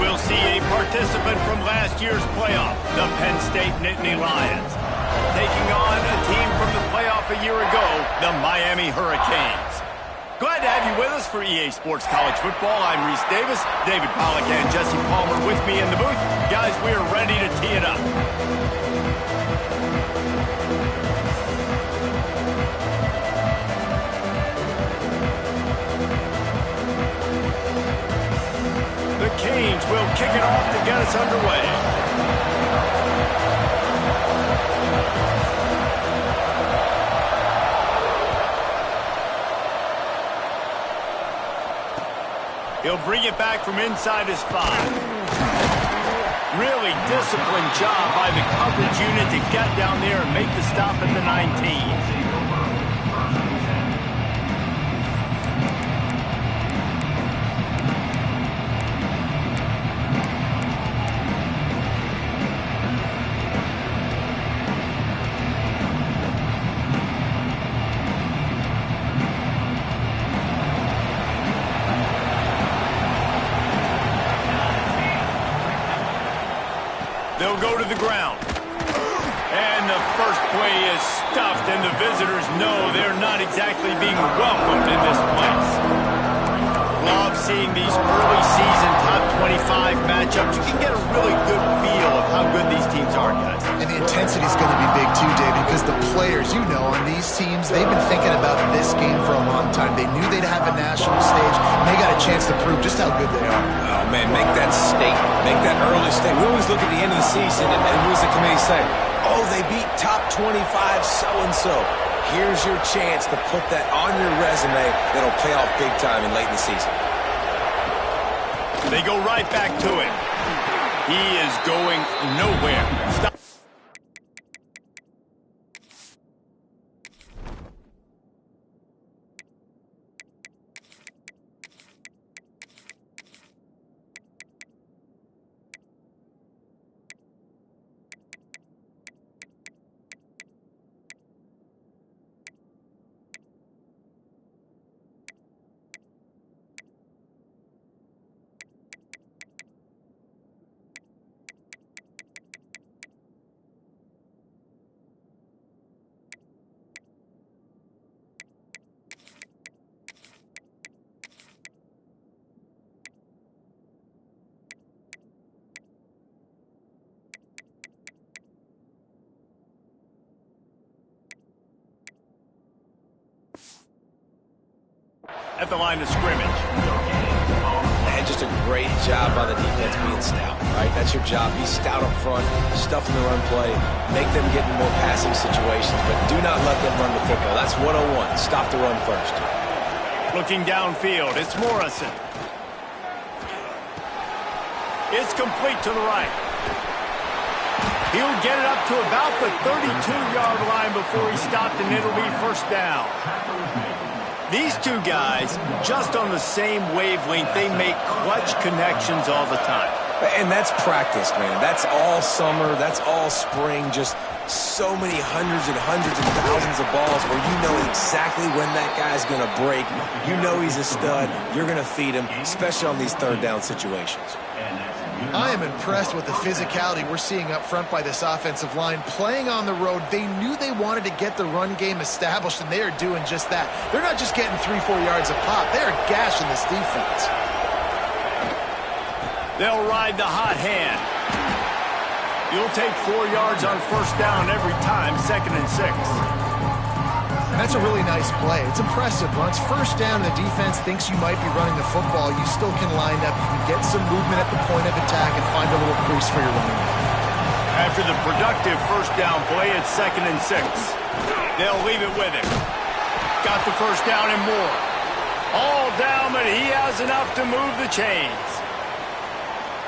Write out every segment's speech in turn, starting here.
we'll see a participant from last year's playoff, the Penn State Nittany Lions, taking on a team from the playoff a year ago, the Miami Hurricanes. Glad to have you with us for EA Sports College Football. I'm Reese Davis, David Pollack and Jesse Palmer with me in the booth. Guys, we are ready to tee it up. The Canes will kick it off to get us underway. He'll bring it back from inside his 5. Really disciplined job by the coverage unit to get down there and make the stop at the 19. They'll go to the ground. And the first play is stuffed, and the visitors know they're not exactly being welcomed in this place. Love seeing these early season top 25 matchups. You can get a really good feel of how good these teams are, guys. And the intensity is going to be big too, David, because the players, you know, on these teams, they've been thinking about this game for a long time. They knew they'd have a national stage, and they got a chance to prove just how good they are. Oh, man, make that statement. Make that early statement. We always look at the end of the season, and what does the committee say? Oh, they beat top 25 so-and-so. Here's your chance to put that on your resume that'll pay off big time in late in the season. They go right back to him. He is going nowhere. Stop. At the line of scrimmage. And just a great job by the defense being stout, right? That's your job. Be stout up front, stuff in the run play, make them get in more passing situations, but do not let them run the football. That's 101. Stop the run first. Looking downfield, it's Morrison. It's complete to the right. He'll get it up to about the 32-yard line before he stopped, and it'll be first down. These two guys, just on the same wavelength, they make clutch connections all the time. And that's practice, man. That's all summer. That's all spring. Just so many hundreds and thousands of balls where you know exactly when that guy's going to break. You know he's a stud. You're going to feed him, especially on these third down situations. I am impressed with the physicality we're seeing up front by this offensive line. Playing on the road, they knew they wanted to get the run game established, and they are doing just that. They're not just getting 3-4 yards a pop. They are gashing this defense. They'll ride the hot hand. You'll take 4 yards on first down every time, 2nd and 6. That's a really nice play. It's impressive. Once first down and the defense thinks you might be running the football, you still can line up. You can get some movement at the point of attack and find a little crease for your running back. After the productive first down play, it's 2nd and 6. They'll leave it with him. Got the first down and more. All down, but he has enough to move the chains.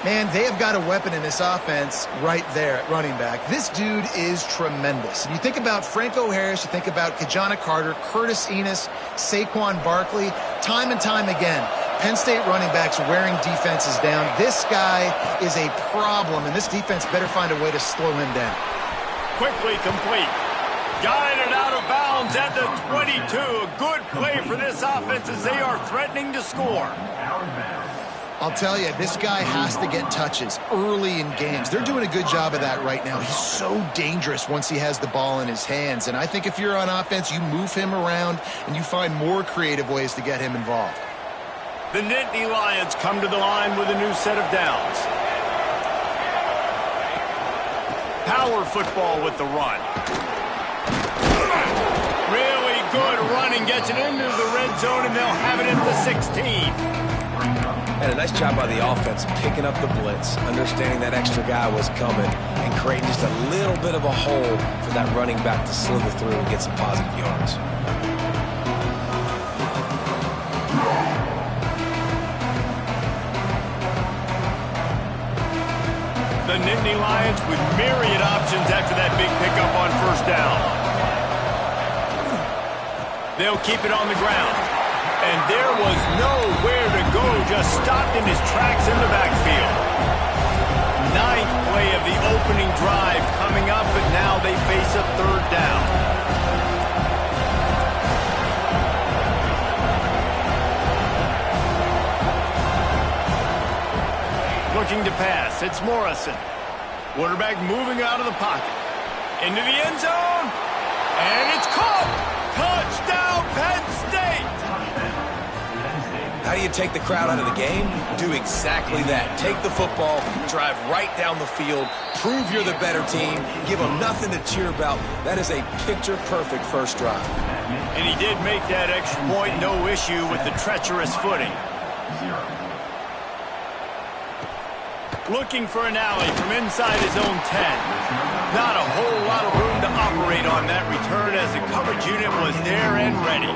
Man, they have got a weapon in this offense right there at running back. This dude is tremendous. And you think about Franco Harris, you think about Kajana Carter, Curtis Enos, Saquon Barkley, time and time again, Penn State running backs wearing defenses down. This guy is a problem, and this defense better find a way to slow him down. Quickly complete. Guided out of bounds at the 22. A good play for this offense as they are threatening to score. I'll tell you, this guy has to get touches early in games. They're doing a good job of that right now. He's so dangerous once he has the ball in his hands. And I think if you're on offense, you move him around and you find more creative ways to get him involved. The Nittany Lions come to the line with a new set of downs. Power football with the run. Really good running, gets it into the red zone, and they'll have it at the 16. And a nice job by the offense picking up the blitz, understanding that extra guy was coming, and creating just a little bit of a hole for that running back to slither through and get some positive yards. The Nittany Lions with myriad options after that big pickup on first down. They'll keep it on the ground. And there was nowhere to go, just stopped in his tracks in the backfield. Ninth play of the opening drive coming up, but now they face a third down. Looking to pass, it's Morrison. Quarterback moving out of the pocket. Into the end zone, and it's caught! Touchdown, Penn State! How do you take the crowd out of the game? Do exactly that. Take the football, drive right down the field, prove you're the better team, give them nothing to cheer about. That is a picture-perfect first drive. And he did make that extra point, no issue with the treacherous footing. Looking for an alley from inside his own 10. Not a whole lot of room to operate on that return as the coverage unit was there and ready.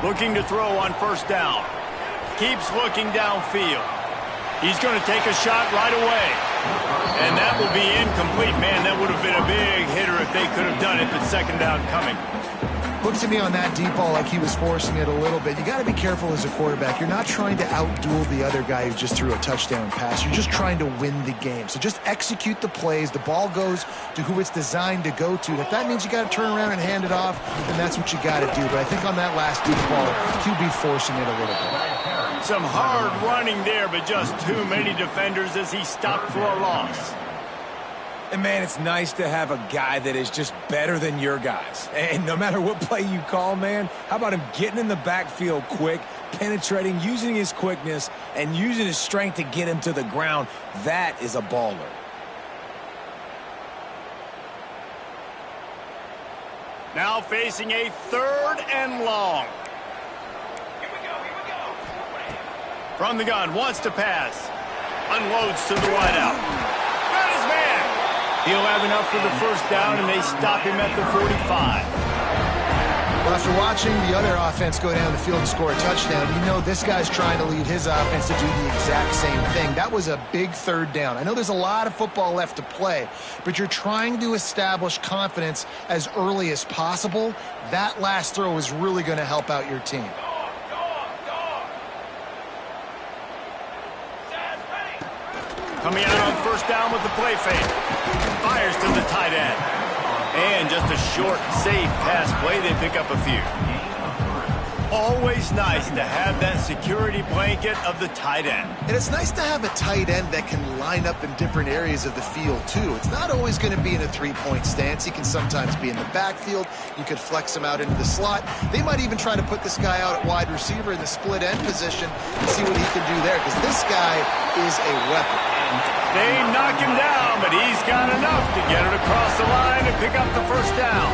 Looking to throw on first down. Keeps looking downfield. He's going to take a shot right away. And that will be incomplete. Man, that would have been a big hitter if they could have done it, but second down coming. Looked to me on that deep ball like he was forcing it a little bit. You got to be careful as a quarterback. You're not trying to outduel the other guy who just threw a touchdown pass. You're just trying to win the game. So just execute the plays. The ball goes to who it's designed to go to. And if that means you got to turn around and hand it off, then that's what you got to do. But I think on that last deep ball, QB forcing it a little bit. Some hard running there, but just too many defenders as he stopped for a loss. And, man, it's nice to have a guy that is just better than your guys. And no matter what play you call, man, how about him getting in the backfield quick, penetrating, using his quickness, and using his strength to get him to the ground? That is a baller. Now facing a third and long. From the gun, wants to pass. Unloads to the wideout. Got his man. He'll have enough for the first down, and they stop him at the 45. Well, after watching the other offense go down the field and score a touchdown, you know this guy's trying to lead his offense to do the exact same thing. That was a big third down. I know there's a lot of football left to play, but you're trying to establish confidence as early as possible. That last throw is really going to help out your team. Coming out on first down with the play fake. Fires to the tight end. And just a short, safe pass play. They pick up a few. Always nice to have that security blanket of the tight end. And it's nice to have a tight end that can line up in different areas of the field, too. It's not always going to be in a three-point stance. He can sometimes be in the backfield. You could flex him out into the slot. They might even try to put this guy out at wide receiver in the split end position and see what he can do there, because this guy is a weapon. They knock him down, but he's got enough to get it across the line and pick up the first down.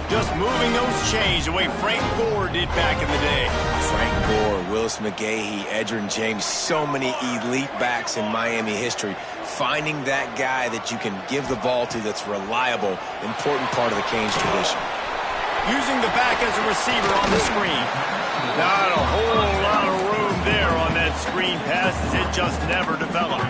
Just moving those chains the way Frank Gore did back in the day. Frank Gore, Willis McGahee, Edgerrin James, so many elite backs in Miami history. Finding that guy that you can give the ball to that's reliable, important part of the Canes tradition. Using the back as a receiver on the screen. Not a whole lot of room there on that screen pass as it just never developed.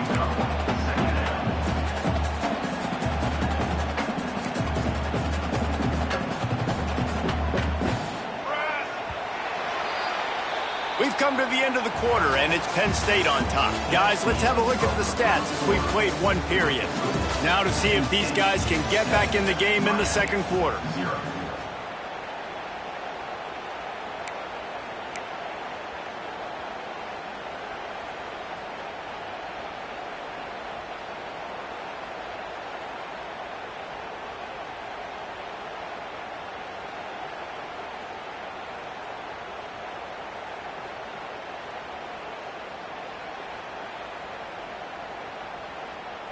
We've come to the end of the quarter, and it's Penn State on top. Guys, let's have a look at the stats as we've played one period. Now to see if these guys can get back in the game in the second quarter.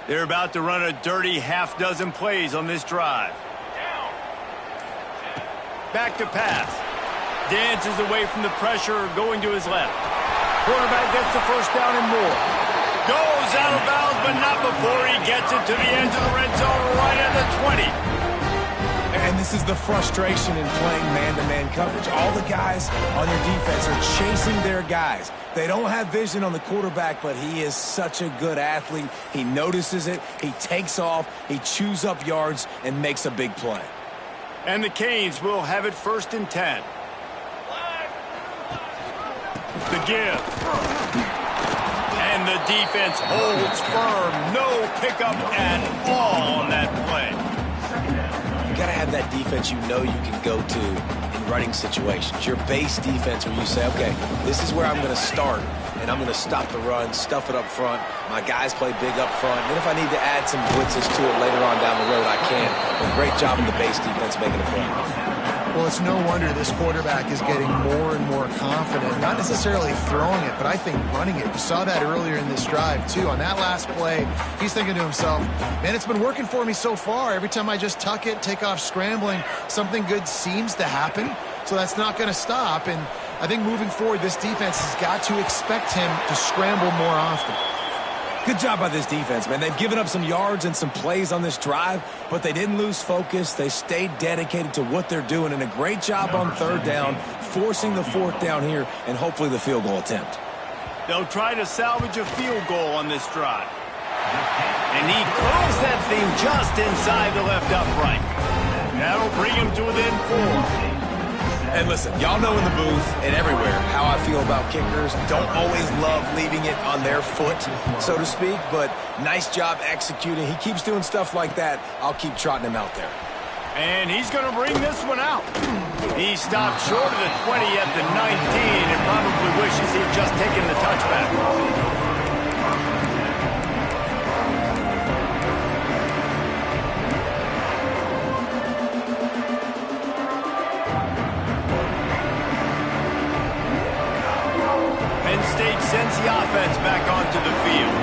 They're about to run a dirty half-dozen plays on this drive. Back to pass. Dances away from the pressure, going to his left. Quarterback gets the first down and more. Goes out of bounds, but not before he gets it to the edge of the red zone right at the 20. And this is the frustration in playing man-to-man coverage. All the guys on your defense are chasing their guys. They don't have vision on the quarterback, but he is such a good athlete. He notices it, he takes off, he chews up yards, and makes a big play. And the Canes will have it 1st and 10. The give. And the defense holds firm. No pickup at all on that play. You got to have that defense you know you can go to in running situations. Your base defense where you say, okay, this is where I'm going to start, and I'm going to stop the run, stuff it up front. My guys play big up front. And if I need to add some blitzes to it later on down the road, I can. But great job in the base defense making a play. Well, it's no wonder this quarterback is getting more and more confident. Not necessarily throwing it, but I think running it. We saw that earlier in this drive, too. On that last play, he's thinking to himself, man, it's been working for me so far. Every time I just tuck it, take off scrambling, something good seems to happen. So that's not going to stop. And I think moving forward, this defense has got to expect him to scramble more often. Good job by this defense, man. They've given up some yards and some plays on this drive, but they didn't lose focus. They stayed dedicated to what they're doing, and a great job on 3rd down, forcing the 4th down here, and hopefully the field goal attempt. They'll try to salvage a field goal on this drive. And he closed that thing just inside the left upright. That'll bring him to within 4. And listen, y'all know in the booth and everywhere how I feel about kickers. Don't always love leaving it on their foot, so to speak, but nice job executing. He keeps doing stuff like that. I'll keep trotting him out there. And he's going to bring this one out. He stopped short of the 20 at the 19 and probably wishes he'd just taken the touchback. State sends the offense back onto the field.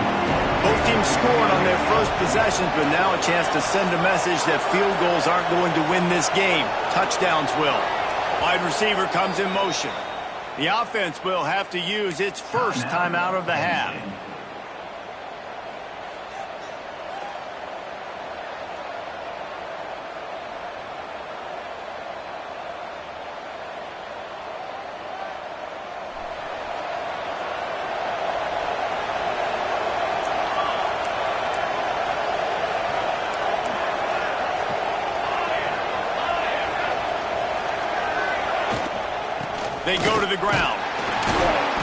Both teams scored on their first possessions, but now a chance to send a message that field goals aren't going to win this game. Touchdowns will. Wide receiver comes in motion. The offense will have to use its first timeout of the half. They go to the ground.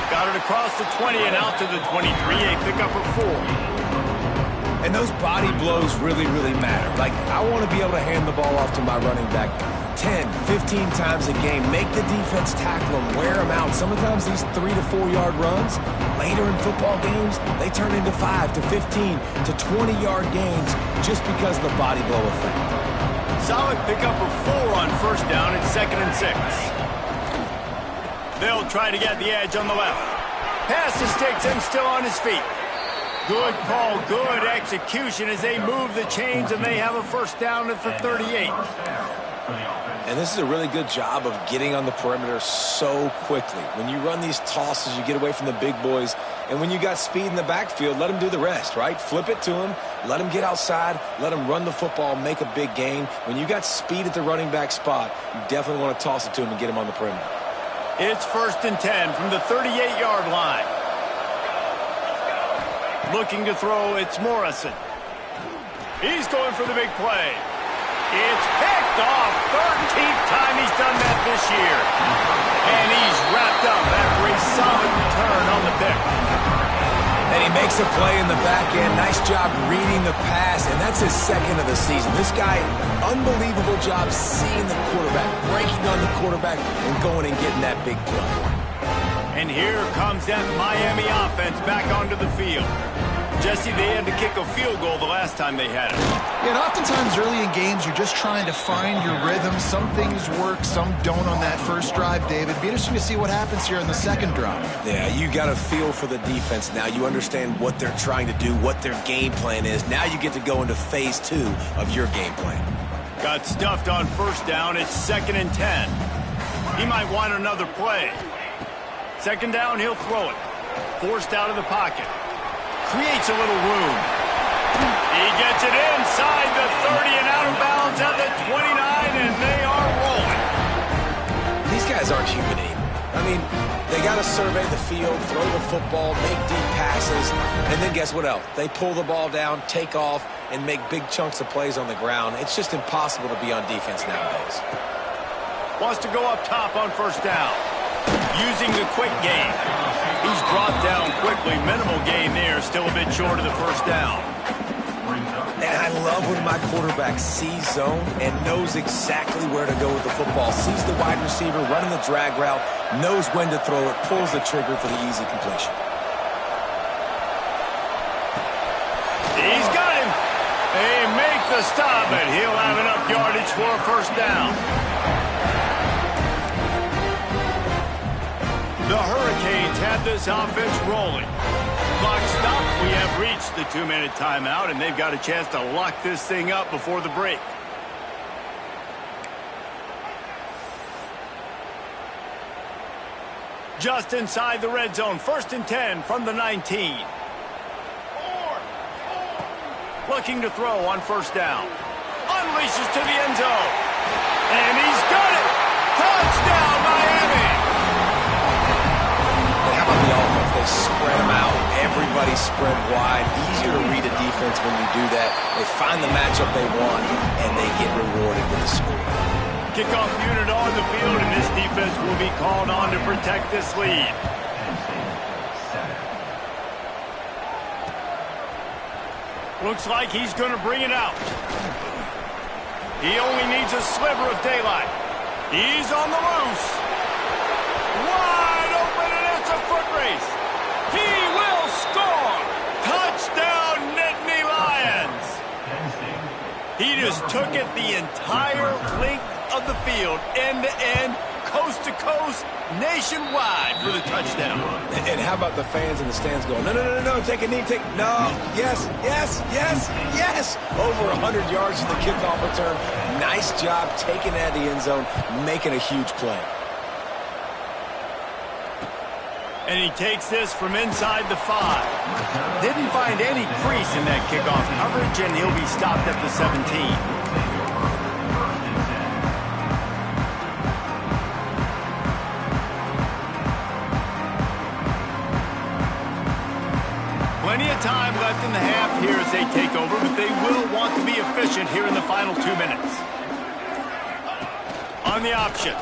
Got it across the 20 and out to the 23. A pickup of 4. And those body blows really, really matter. Like, I want to be able to hand the ball off to my running back 10, 15 times a game. Make the defense tackle them, wear them out. Sometimes these 3 to 4 yard runs, later in football games, they turn into 5 to 15 to 20 yard gains just because of the body blow effect. Solid pickup of 4 on 1st down and 2nd and 6. They'll try to get the edge on the left. Pass to Sticks and still on his feet. Good call, good execution as they move the chains, and they have a 1st down at the 38. And this is a really good job of getting on the perimeter so quickly. When you run these tosses, you get away from the big boys. And when you got speed in the backfield, let them do the rest, right? Flip it to them, let them get outside, let them run the football, make a big gain. When you got speed at the running back spot, you definitely want to toss it to them and get them on the perimeter. It's 1st and 10 from the 38-yard line. Looking to throw, it's Morrison. He's going for the big play. It's picked off. 13th time he's done that this year. And he's wrapped up after a solid return on the pick. And he makes a play in the back end. Nice job reading the pass, and that's his second of the season. This guy, unbelievable job seeing the quarterback, breaking on the quarterback, and going and getting that big play. And here comes that Miami offense back onto the field. Jesse, they had to kick a field goal the last time they had it. Yeah, and oftentimes early in games, you're just trying to find your rhythm. Some things work, some don't on that first drive, David. Be interesting to see what happens here in the second drive. Yeah, you got a feel for the defense now. You understand what they're trying to do, what their game plan is. Now you get to go into phase 2 of your game plan. Got stuffed on first down. It's 2nd and 10. He might want another play. Second down, he'll throw it. Forced out of the pocket. Creates a little room. He gets it inside the 30 and out of bounds at the 29, and they are rolling. These guys aren't human anymore. I mean, they got to survey the field, throw the football, make deep passes, and then guess what else? They pull the ball down, take off, and make big chunks of plays on the ground. It's just impossible to be on defense nowadays. Wants to go up top on first down. Using the quick game. He's brought down quickly. Minimal gain there. Still a bit short of the first down. And I love when my quarterback sees zone and knows exactly where to go with the football. Sees the wide receiver running the drag route, knows when to throw it, pulls the trigger for the easy completion. He's got him. They make the stop, and he'll have enough yardage for a first down. The Hurricanes have this offense rolling. Clock stopped. We have reached the 2-minute timeout, and they've got a chance to lock this thing up before the break. Just inside the red zone. 1st and 10 from the 19. Looking to throw on first down. Unleashes to the end zone. And he's got it. Touchdown, Miami. How about the offense? They spread them out. Everybody spread wide. Easier to read a defense when you do that. They find the matchup they want, and they get rewarded with the score. Kickoff unit on the field, and this defense will be called on to protect this lead. Looks like he's going to bring it out. He only needs a sliver of daylight. He's on the loose. Wide open, and it's a foot race. He will score. Touchdown, Nittany Lions. He just took it the entire length of the field, end to end, coast to coast, nationwide for the touchdown. And how about the fans in the stands going, no, no, no, no, no, take a knee, no, yes, yes, yes, yes. Over 100 yards to the kickoff return. Nice job taking it out of the end zone, making a huge play. And he takes this from inside the 5. Didn't find any crease in that kickoff coverage, and he'll be stopped at the 17. Plenty of time left in the half here as they take over, but they will want to be efficient here in the final 2 minutes. On the option.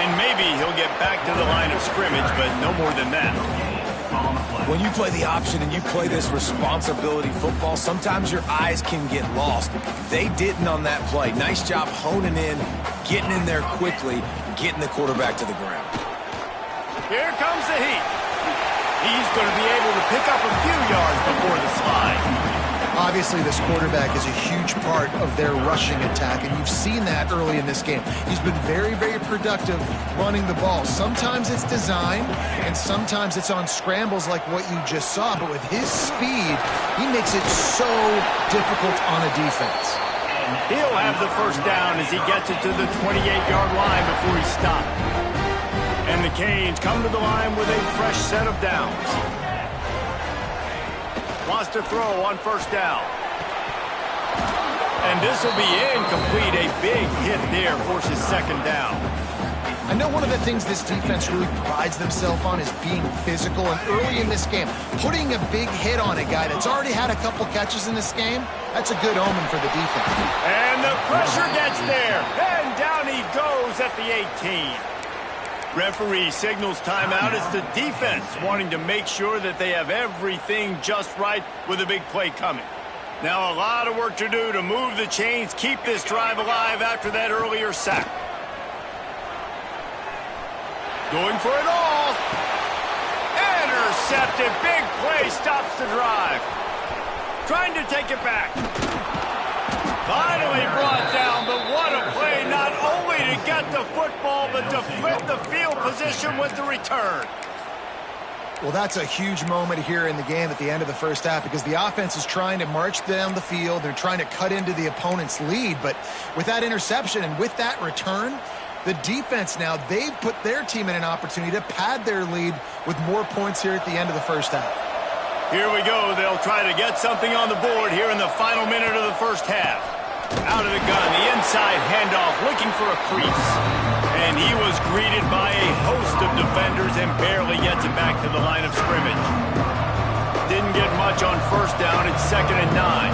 And maybe he'll get back to the line of scrimmage, but no more than that. When you play the option and you play this responsibility football, sometimes your eyes can get lost. They didn't on that play. Nice job honing in, getting in there quickly, getting the quarterback to the ground. Here comes the heat. He's going to be able to pick up a few yards before the slide. Obviously, this quarterback is a huge part of their rushing attack, and you've seen that early in this game. He's been very, very productive running the ball. Sometimes it's designed, and sometimes it's on scrambles like what you just saw. But with his speed, he makes it so difficult on a defense. He'll have the first down as he gets it to the 28-yard line before he's stopped. And the Canes come to the line with a fresh set of downs. Wants to throw on first down. And this will be incomplete. A big hit there forces second down. I know one of the things this defense really prides themselves on is being physical. And early in this game, putting a big hit on a guy that's already had a couple catches in this game, that's a good omen for the defense. And the pressure gets there. And down he goes at the 18. Referee signals timeout. It's the defense wanting to make sure that they have everything just right with a big play coming. Now a lot of work to do to move the chains, keep this drive alive after that earlier sack. Going for it all. Intercepted. Big play stops the drive. Trying to take it back. Finally brought down, but what a play, not only to get the football, but to flip the field position with the return. Well, that's a huge moment here in the game at the end of the first half because the offense is trying to march down the field. They're trying to cut into the opponent's lead, but with that interception and with that return, the defense now, they've put their team in an opportunity to pad their lead with more points here at the end of the first half. Here we go. They'll try to get something on the board here in the final minute of the first half. Out of the gun, the inside handoff, looking for a crease. And he was greeted by a host of defenders and barely gets it back to the line of scrimmage. Didn't get much on first down. It's 2nd and 9.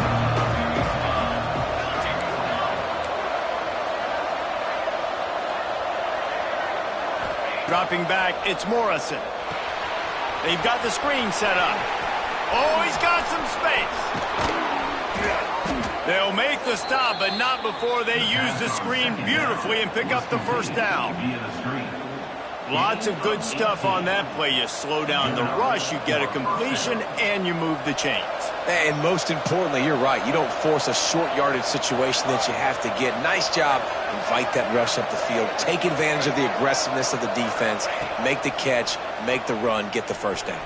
Dropping back, it's Morrison. They've got the screen set up. Oh, he's got some space. They'll make the stop, but not before they use the screen beautifully and pick up the first down. Lots of good stuff on that play. You slow down the rush, you get a completion, and you move the chains. And most importantly, you're right. You don't force a short yardage situation that you have to get. Nice job. Invite that rush up the field. Take advantage of the aggressiveness of the defense. Make the catch, make the run, get the first down.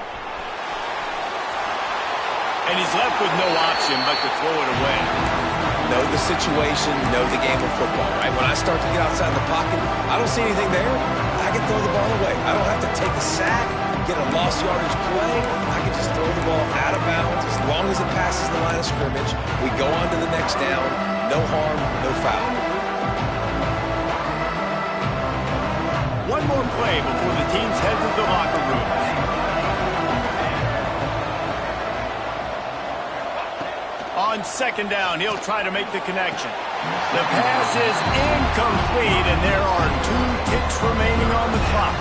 And he's left with no option but to throw it away. Know the situation, know the game of football, right? When I start to get outside the pocket, I don't see anything there. I can throw the ball away. I don't have to take a sack, get a lost yardage play. I can just throw the ball out of bounds as long as it passes the line of scrimmage. We go on to the next down. No harm, no foul. One more play before the teams head to the locker rooms. On 2nd down, he'll try to make the connection. The pass is incomplete, and there are 2 ticks remaining on the clock.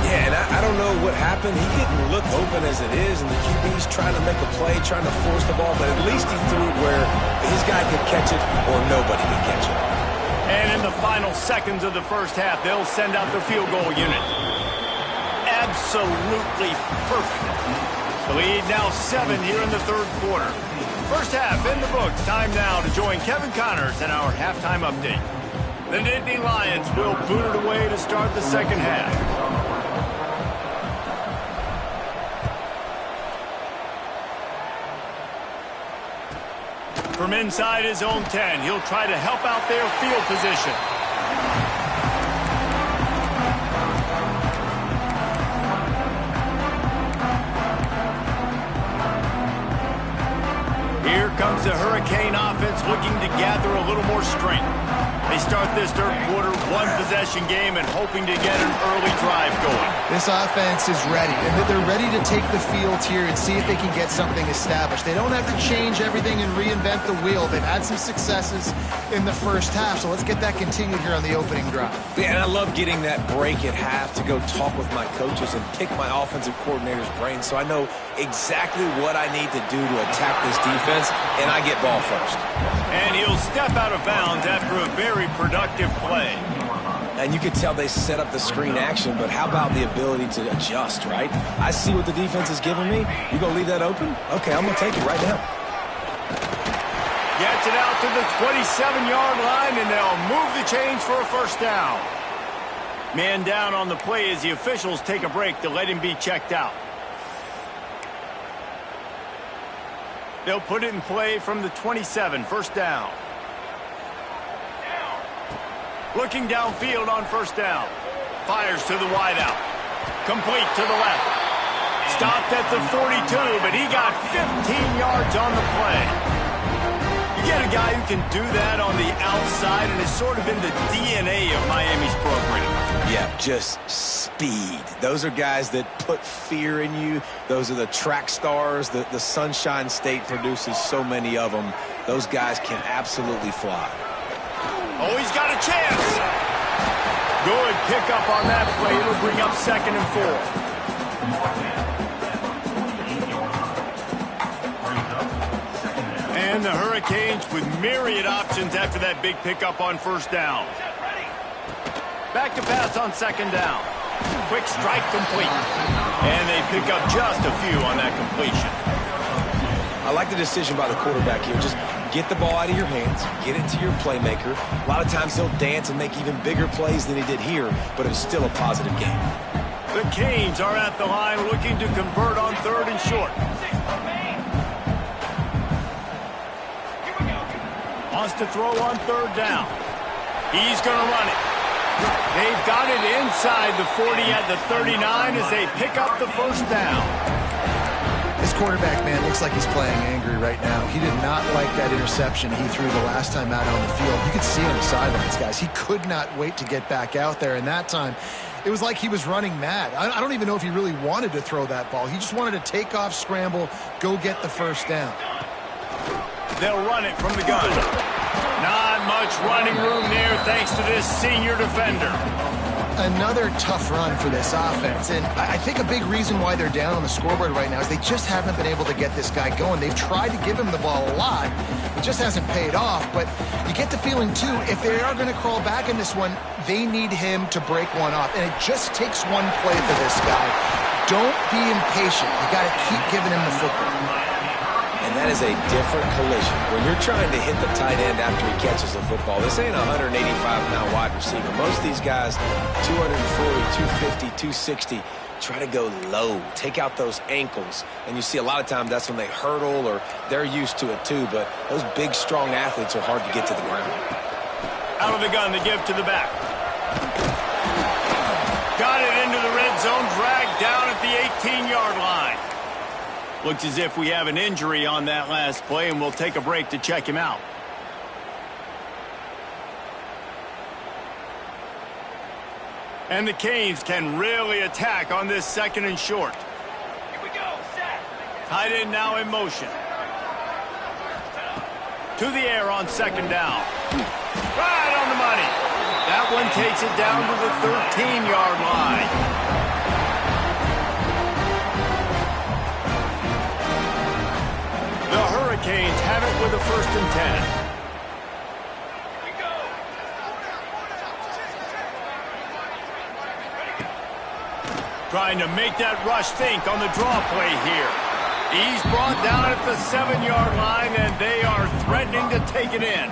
Yeah, and I don't know what happened. He didn't look open as it is, and the QB's trying to make a play, trying to force the ball, but at least he threw it where his guy could catch it or nobody could catch it. And in the final seconds of the first half, they'll send out the field goal unit. Absolutely perfect. The lead now 7 here in the 3rd quarter. First half in the books. Time now to join Kevin Connors in our halftime update. The Nittany Lions will boot it away to start the 2nd half. From inside his own 10, he'll try to help out their field position. Here comes the Hurricane offense looking to gather a little more strength. They start this 3rd quarter one-possession game and hoping to get an early drive going. This offense is ready, and they're ready to take the field here and see if they can get something established. They don't have to change everything and reinvent the wheel. They've had some successes in the first half, so let's get that continued here on the opening drive. Yeah, and I love getting that break at half to go talk with my coaches and pick my offensive coordinator's brain so I know exactly what I need to do to attack this defense, and I get ball first. And he'll step out of bounds after a very productive play. And you could tell they set up the screen action, but how about the ability to adjust, right? I see what the defense is giving me. You gonna leave that open? Okay, I'm gonna take it right now. Gets it out to the 27-yard line, and they'll move the chains for a first down. Man down on the play as the officials take a break to let him be checked out. They'll put it in play from the 27, first down. Looking downfield on first down. Fires to the wideout. Complete to the left. Stopped at the 42, but he got 15 yards on the play. You get a guy who can do that on the outside, and it's sort of in the DNA of Miami's program. Yeah, just speed. Those are guys that put fear in you. Those are the track stars. The Sunshine State produces so many of them. Those guys can absolutely fly. Oh, he's got a chance. Good pickup on that play. It'll bring up 2nd and 4. And the Hurricanes with myriad options after that big pickup on 1st down. Back to pass on 2nd down. Quick strike complete. And they pick up just a few on that completion. I like the decision by the quarterback here. Just get the ball out of your hands, get it to your playmaker. A lot of times he'll dance and make even bigger plays than he did here, but it was still a positive game. The Canes are at the line looking to convert on 3rd and short. Wants to throw on 3rd down. He's going to run it. They've got it inside the 40 at the 39 as they pick up the 1st down. This quarterback, man, looks like he's playing angry right now. He did not like that interception he threw the last time out on the field. You could see on the sidelines, guys. He could not wait to get back out there, and that time it was like he was running mad. I don't even know if he really wanted to throw that ball. He just wanted to take off, scramble, go get the 1st down. They'll run it from the gun. Not much running room there thanks to this senior defender. Another tough run for this offense, and I think a big reason why they're down on the scoreboard right now is they just haven't been able to get this guy going. They've tried to give him the ball a lot. It just hasn't paid off, but you get the feeling, too, if they are going to crawl back in this one, they need him to break one off, and it just takes one play for this guy. Don't be impatient. You got to keep giving him the football. And that is a different collision. When you're trying to hit the tight end after he catches the football, this ain't a 185-pound wide receiver. Most of these guys, 240, 250, 260, try to go low, take out those ankles. And you see a lot of times that's when they hurdle or they're used to it too. But those big, strong athletes are hard to get to the ground. Out of the gun, they give to the back. Got it into the red zone, dragged down at the 18-yard line. Looks as if we have an injury on that last play, and we'll take a break to check him out. And the Canes can really attack on this 2nd and short. Here we go, set. Tight end now in motion. To the air on 2nd down. Right on the money. That one takes it down to the 13-yard line. The Hurricanes have it with a 1st and 10. Trying to make that rush think on the draw play here. He's brought down at the 7-yard line, and they are threatening to take it in.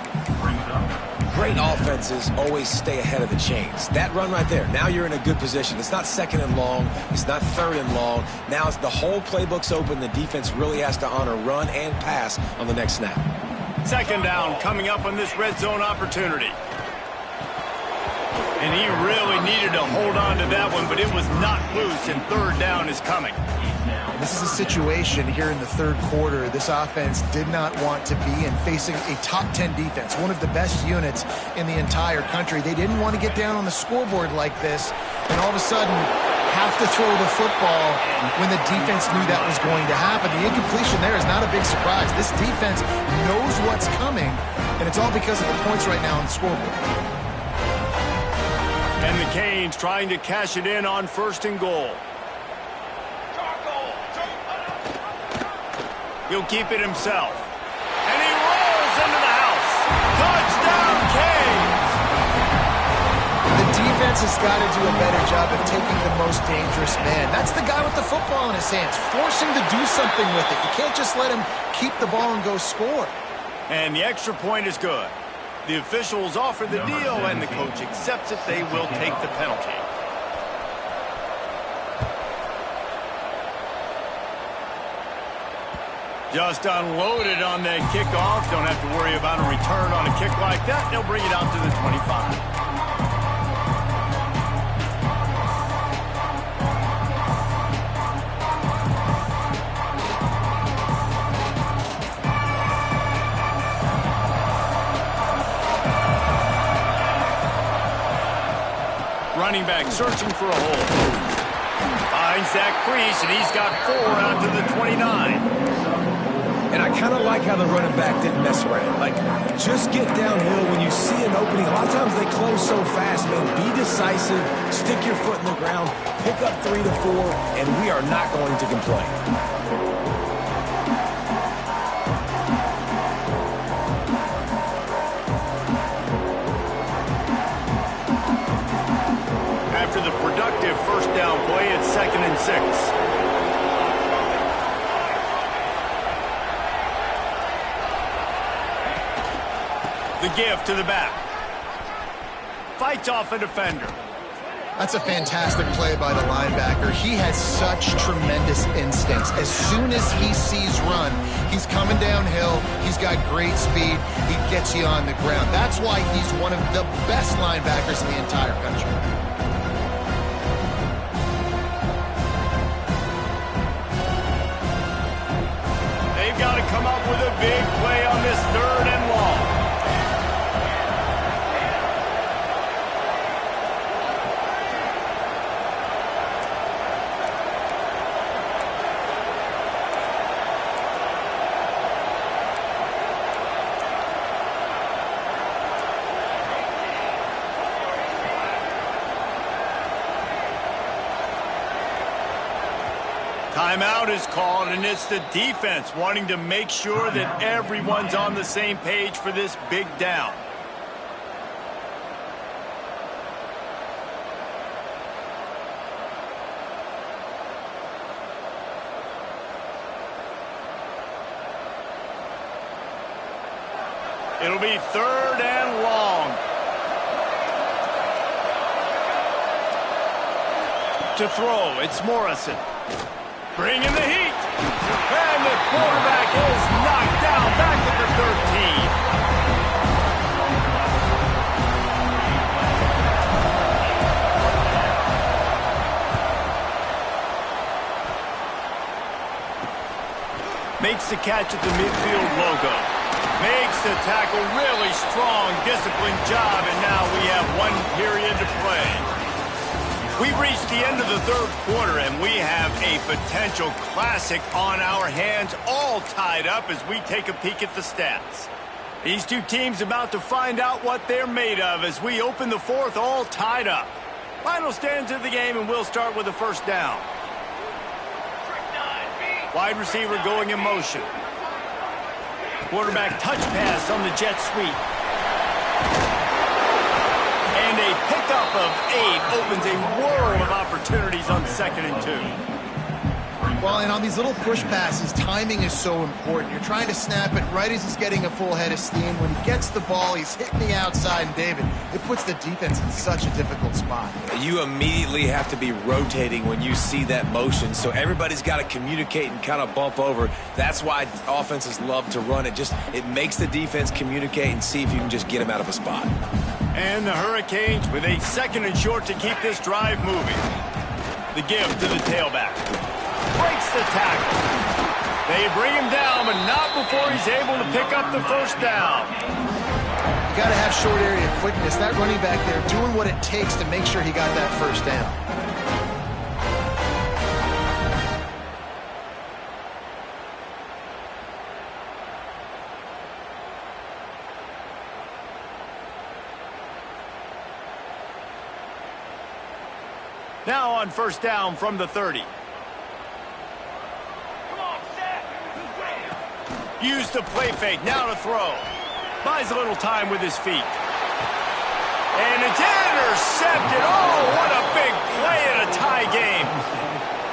Great offenses always stay ahead of the chains. That run right there, now you're in a good position. It's not 2nd and long. It's not 3rd and long. Now it's the whole playbook's open. The defense really has to honor run and pass on the next snap. 2nd down coming up on this red zone opportunity. And he really needed to hold on to that one, but it was not loose, and 3rd down is coming. This is a situation here in the 3rd quarter this offense did not want to be in, facing a top 10 defense, one of the best units in the entire country. They didn't want to get down on the scoreboard like this, and all of a sudden have to throw the football when the defense knew that was going to happen. The incompletion there is not a big surprise. This defense knows what's coming, and it's all because of the points right now on the scoreboard. And the Canes trying to cash it in on 1st and goal. He'll keep it himself. And he rolls into the house. Touchdown, Canes! The defense has got to do a better job of taking the most dangerous man. That's the guy with the football in his hands. Force him to do something with it. You can't just let him keep the ball and go score. And the extra point is good. The officials offer the deal, and the coach accepts it. They will take the penalty. Just unloaded on that kickoff. Don't have to worry about a return on a kick like that. They'll bring it out to the 25. Running back searching for a hole. Finds that crease, and he's got 4 out to the 29. And I kind of like how the running back didn't mess around. Like, just get downhill when you see an opening. A lot of times they close so fast, man. Be decisive, stick your foot in the ground, pick up 3 to 4, and we are not going to complain. After the productive first down play, it's 2nd and 6. The give to the back. Fights off a defender. That's a fantastic play by the linebacker. He has such tremendous instincts. As soon as he sees run, he's coming downhill. He's got great speed. He gets you on the ground. That's why he's one of the best linebackers in the entire country. They've got to come up with a big play on this 3rd and long. Timeout is called, and it's the defense wanting to make sure that everyone's on the same page for this big down. It'll be 3rd and long. To throw, it's Morrison. Bringing the heat. And the quarterback is knocked down back at the 13. Makes the catch at the midfield logo. Makes the tackle, really strong, disciplined job, and now we have 1 period to play. We've reached the end of the 3rd quarter, and we have a potential classic on our hands, all tied up as we take a peek at the stats. These two teams about to find out what they're made of as we open the 4th, all tied up. Final stands of the game, and we'll start with the first down. Wide receiver going in motion. Quarterback touch pass on the jet sweep. And a pickup of 8 opens a world of opportunities on 2nd and 2. Well, and on these little push passes, timing is so important. You're trying to snap it right as he's getting a full head of steam. When he gets the ball, he's hitting the outside, and David, it puts the defense in such a difficult spot. You immediately have to be rotating when you see that motion, so everybody's got to communicate and kind of bump over. That's why offenses love to run it. It makes the defense communicate and see if you can just get him out of a spot. And the Hurricanes with a 2nd and short to keep this drive moving. The give to the tailback. Breaks the tackle. They bring him down, but not before he's able to pick up the first down. You got to have short area quickness. That running back there doing what it takes to make sure he got that first down. Now on first down from the 30. Use the play fake, now to throw. Buys a little time with his feet. And it's intercepted. Oh, what a big play in a tie game.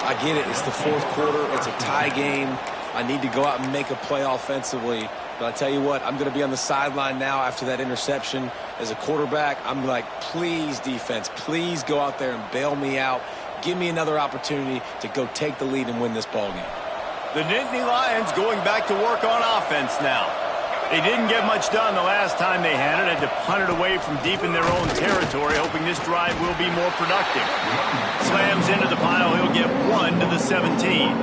I get it. It's the 4th quarter. It's a tie game. I need to go out and make a play offensively. But I tell you what, I'm going to be on the sideline now after that interception. As a quarterback, I'm like, please, defense, please go out there and bail me out. Give me another opportunity to go take the lead and win this ballgame. The Nittany Lions going back to work on offense now. They didn't get much done the last time they had it. Had to punt it away from deep in their own territory, hoping this drive will be more productive. Slams into the pile. He'll get 1 to the 17.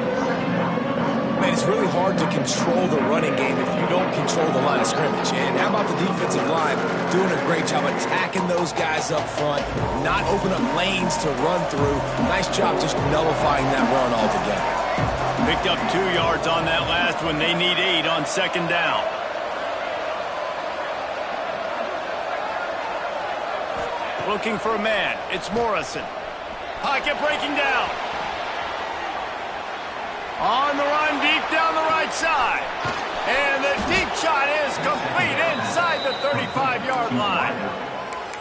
Man, it's really hard to control the running game if you don't control the line of scrimmage. And how about the defensive line doing a great job attacking those guys up front, not open up lanes to run through. Nice job just nullifying that run altogether. Picked up 2 yards on that last one. They need 8 on second down. Looking for a man. It's Morrison. Pocket breaking down. On the run, deep down the right side. And the deep shot is complete inside the 35-yard line.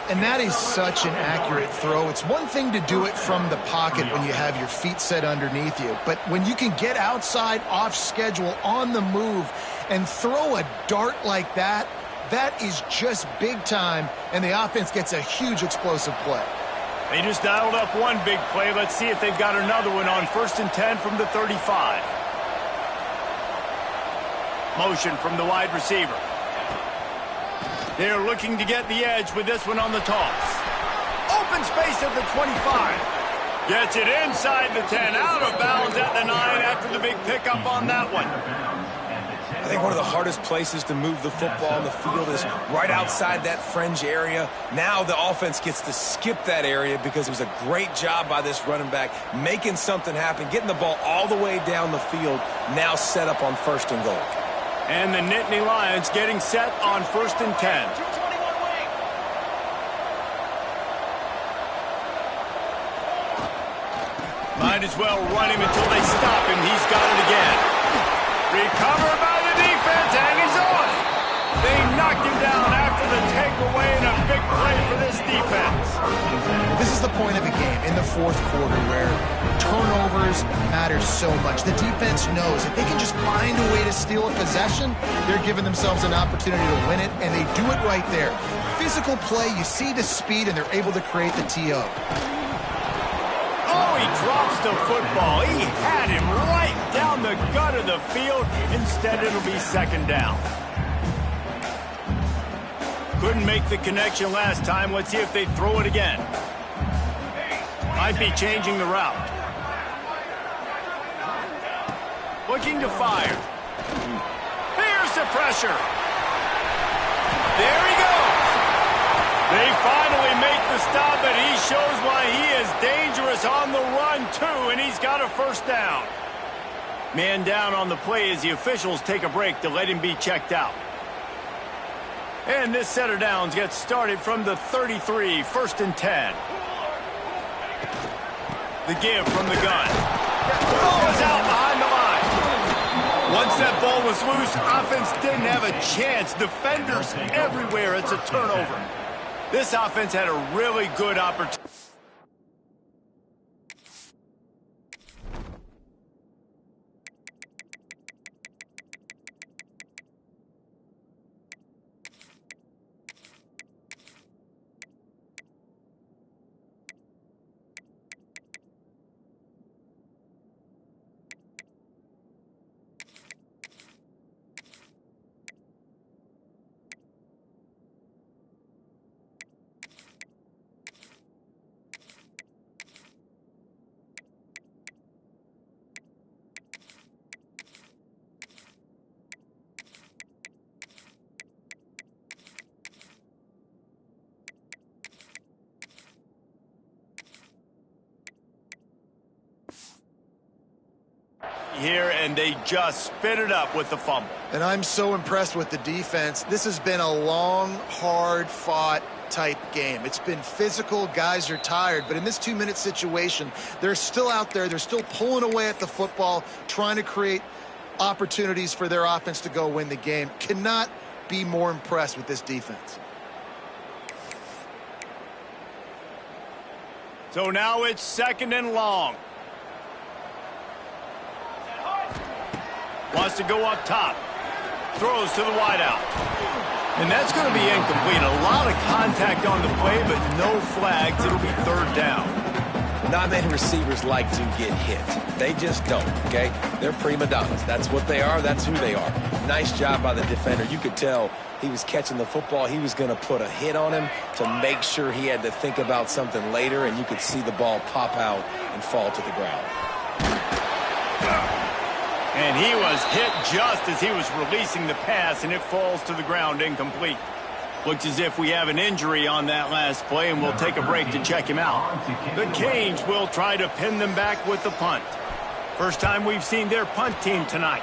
And that is such an accurate throw. It's one thing to do it from the pocket when you have your feet set underneath you, but when you can get outside, off schedule, on the move, and throw a dart like that, that is just big time, and the offense gets a huge explosive play. They just dialed up one big play. Let's see if they've got another one on 1st and 10 from the 35. Motion from the wide receiver. They're looking to get the edge with this one on the toss. Open space at the 25. Gets it inside the 10, out of bounds at the 9 after the big pickup on that one. I think one of the hardest places to move the football on the field is right outside that fringe area. Now the offense gets to skip that area because it was a great job by this running back making something happen, getting the ball all the way down the field, now set up on 1st and goal. And the Nittany Lions getting set on 1st and 10. Might as well run him until they stop him. He's got it again. Recovered by the defense, and he's off. They knocked him down after the takeaway, and a big play for this defense. This is the point of a game in the 4th quarter where turnovers matter so much. The defense knows if they can just find a way to steal a possession, they're giving themselves an opportunity to win it, and they do it right there. Physical play, you see the speed, and they're able to create the TO. Oh, he drops the football. He had him right down the gut of the field. Instead, it'll be 2nd down. Couldn't make the connection last time. Let's see if they throw it again. Might be changing the route. Looking to fire. Here's the pressure. There he goes. They finally make the stop, and he shows why he is dangerous on the run, too, and he's got a 1st down. Man down on the play as the officials take a break to let him be checked out. And this set of downs gets started from the 33, 1st and 10. The give from the gun. The ball is out behind the line. Once that ball was loose, offense didn't have a chance. Defenders everywhere. It's a turnover. This offense had a really good opportunity. Here, and they just spit it up with the fumble. And I'm so impressed with the defense. This has been a long, hard-fought type game. It's been physical. Guys are tired. But in this 2-minute situation, they're still out there. They're still pulling away at the football, trying to create opportunities for their offense to go win the game. Cannot be more impressed with this defense. So now it's 2nd and long. Wants to go up top. Throws to the wideout. And that's going to be incomplete. A lot of contact on the play, but no flags. It'll be 3rd down. Not many receivers like to get hit. They just don't, okay? They're prima donnas. That's what they are. That's who they are. Nice job by the defender. You could tell he was catching the football. He was going to put a hit on him to make sure he had to think about something later, and you could see the ball pop out and fall to the ground. And he was hit just as he was releasing the pass, and it falls to the ground incomplete. Looks as if we have an injury on that last play, and we'll take a break to check him out. The Canes will try to pin them back with the punt. First time we've seen their punt team tonight.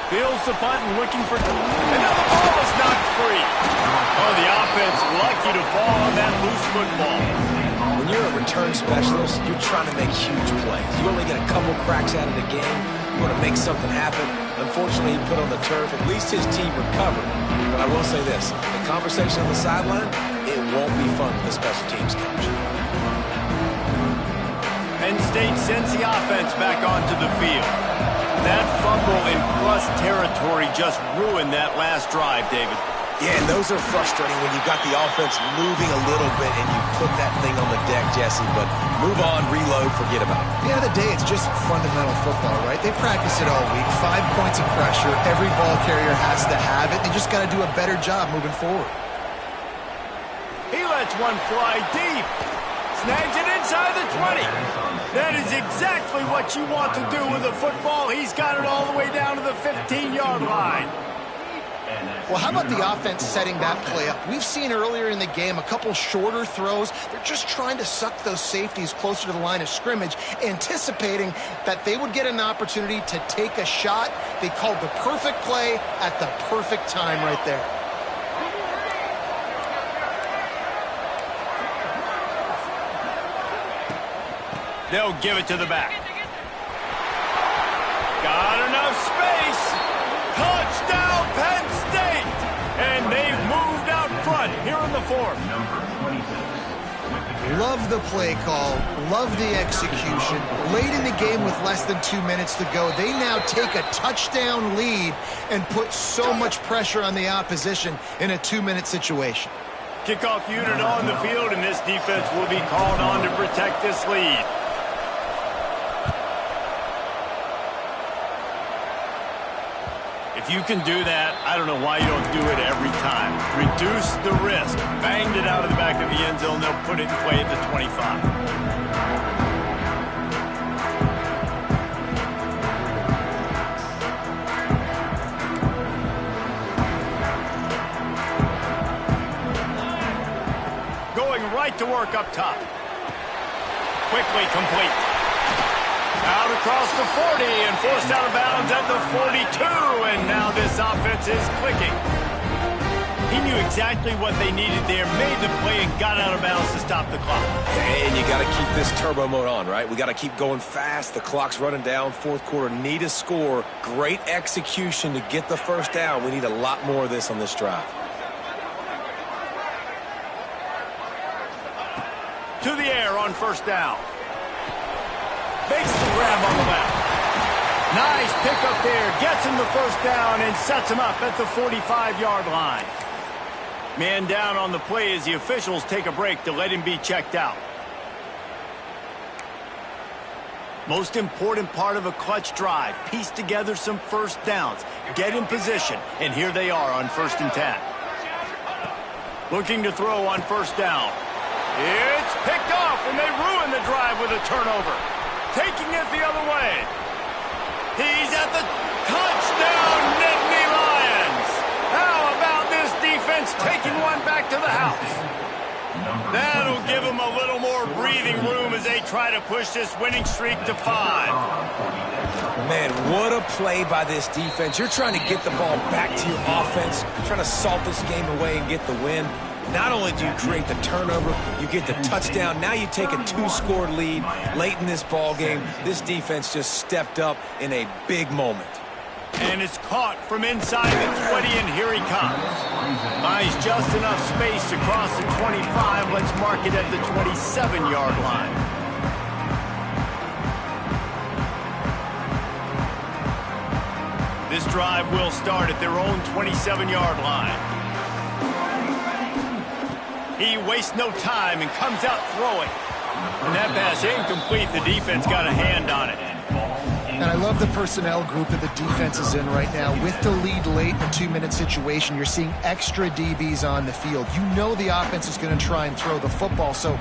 Fields the punt and looking for... Another ball is knocked free. Oh, the offense lucky to fall on that loose football. When you're a return specialist, you're trying to make huge plays. You only get a couple cracks out of the game. You want to make something happen. Unfortunately, he put on the turf. At least his team recovered. But I will say this. The conversation on the sideline, it won't be fun for the special teams coach. Penn State sends the offense back onto the field. That fumble in plus territory just ruined that last drive, David. Yeah, and those are frustrating when you got the offense moving a little bit and you put that thing on the deck, Jesse. But move on, reload, forget about it. At the end of the day, it's just fundamental football, right? They practice it all week. 5 points of pressure. Every ball carrier has to have it. They just got to do a better job moving forward. He lets one fly deep. Snags it inside the 20. That is exactly what you want to do with a football. He's got it all the way down to the 15-yard line. Well, how about the offense setting that play up? We've seen earlier in the game a couple shorter throws. They're just trying to suck those safeties closer to the line of scrimmage, anticipating that they would get an opportunity to take a shot. They called the perfect play at the perfect time right there. They'll give it to the back. Got enough space. Touchdown, Penn State! And they've moved out front here in the fourth. Love the play call. Love the execution. Late in the game with less than 2 minutes to go, they now take a touchdown lead and put so much pressure on the opposition in a 2-minute situation. Kickoff unit on the field, and this defense will be called on to protect this lead. If you can do that, I don't know why you don't do it every time. Reduce the risk. Banged it out of the back of the end zone. They'll put it in play at the 25. Going right to work up top. Quickly complete. Out across the 40 and forced out of bounds at the 42. And now this offense is clicking. He knew exactly what they needed there, made the play, and got out of bounds to stop the clock. And you got to keep this turbo mode on, right? We got to keep going fast. The clock's running down. Fourth quarter, need a score. Great execution to get the first down. We need a lot more of this on this drive. To the air on first down. Makes the grab on the left. Nice pick up there. Gets him the first down and sets him up at the 45-yard line. Man down on the play as the officials take a break to let him be checked out. Most important part of a clutch drive. Piece together some first downs. Get in position. And here they are on 1st and 10. Looking to throw on first down. It's picked off, and they ruin the drive with a turnover. Taking it the other way. He's at the touchdown, Nittany Lions. How about this defense taking one back to the house? That'll give them a little more breathing room as they try to push this winning streak to 5. Man, what a play by this defense. You're trying to get the ball back to your offense. You're trying to salt this game away and get the win. Not only do you create the turnover, you get the touchdown. Now you take a 2-score lead late in this ball game. This defense just stepped up in a big moment. And it's caught from inside the 20, and here he comes. Buys just enough space to cross the 25. Let's mark it at the 27-yard line. This drive will start at their own 27-yard line. He wastes no time and comes out throwing. And that pass incomplete. The defense got a hand on it. And I love the personnel group that the defense is in right now. With the lead late in a 2-minute situation, you're seeing extra DBs on the field. You know the offense is going to try and throw the football. So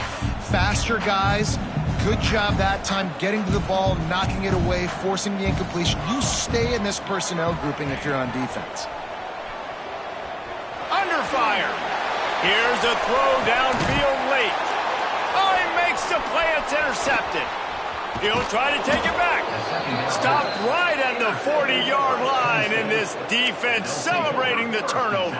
faster guys Good job that time getting to the ball, knocking it away, forcing the incompletion. You stay in this personnel grouping if you're on defense. Under fire. Here's a throw downfield late. Oh, he makes the play. It's intercepted. He'll try to take it back. Stopped right at the 40-yard line, and this defense celebrating the turnover.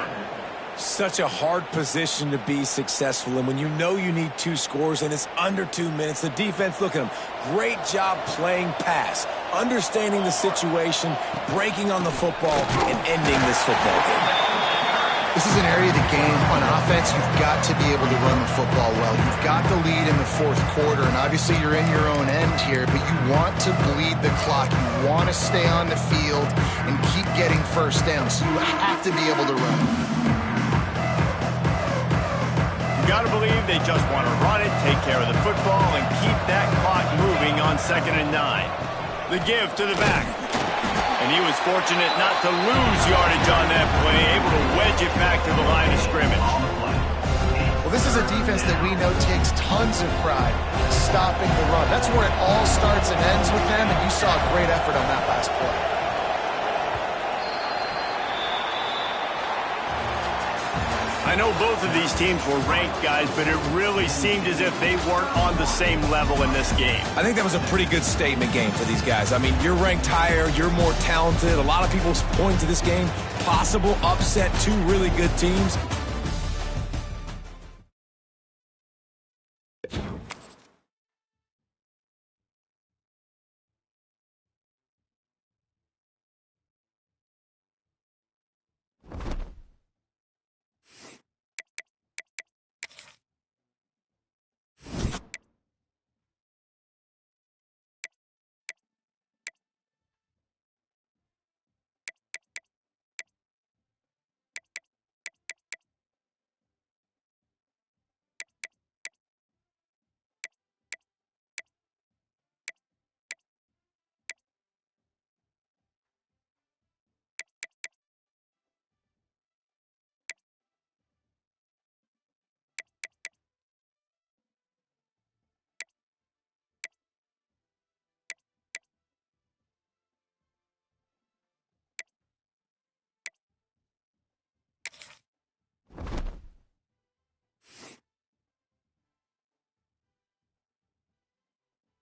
Such a hard position to be successful in when you know you need 2 scores and it's under 2 minutes. The defense, look at them. Great job playing pass, understanding the situation, breaking on the football, and ending this football game. This is an area of the game on offense you've got to be able to run the football well. You've got the lead in the 4th quarter, and obviously you're in your own end here, but you want to bleed the clock. You want to stay on the field and keep getting first down, so you have to be able to run. You got to believe they just want to run it, take care of the football, and keep that clock moving on 2nd and 9. The give to the back. And he was fortunate not to lose yardage on that play, able to wedge it back to the line of scrimmage. Well, this is a defense that we know takes tons of pride stopping the run. That's where it all starts and ends with them, and you saw a great effort on that last play. I know both of these teams were ranked, guys, but it really seemed as if they weren't on the same level in this game. I think that was a pretty good statement game for these guys. I mean, you're ranked higher, you're more talented. A lot of people point to this game, possible upset, 2 really good teams.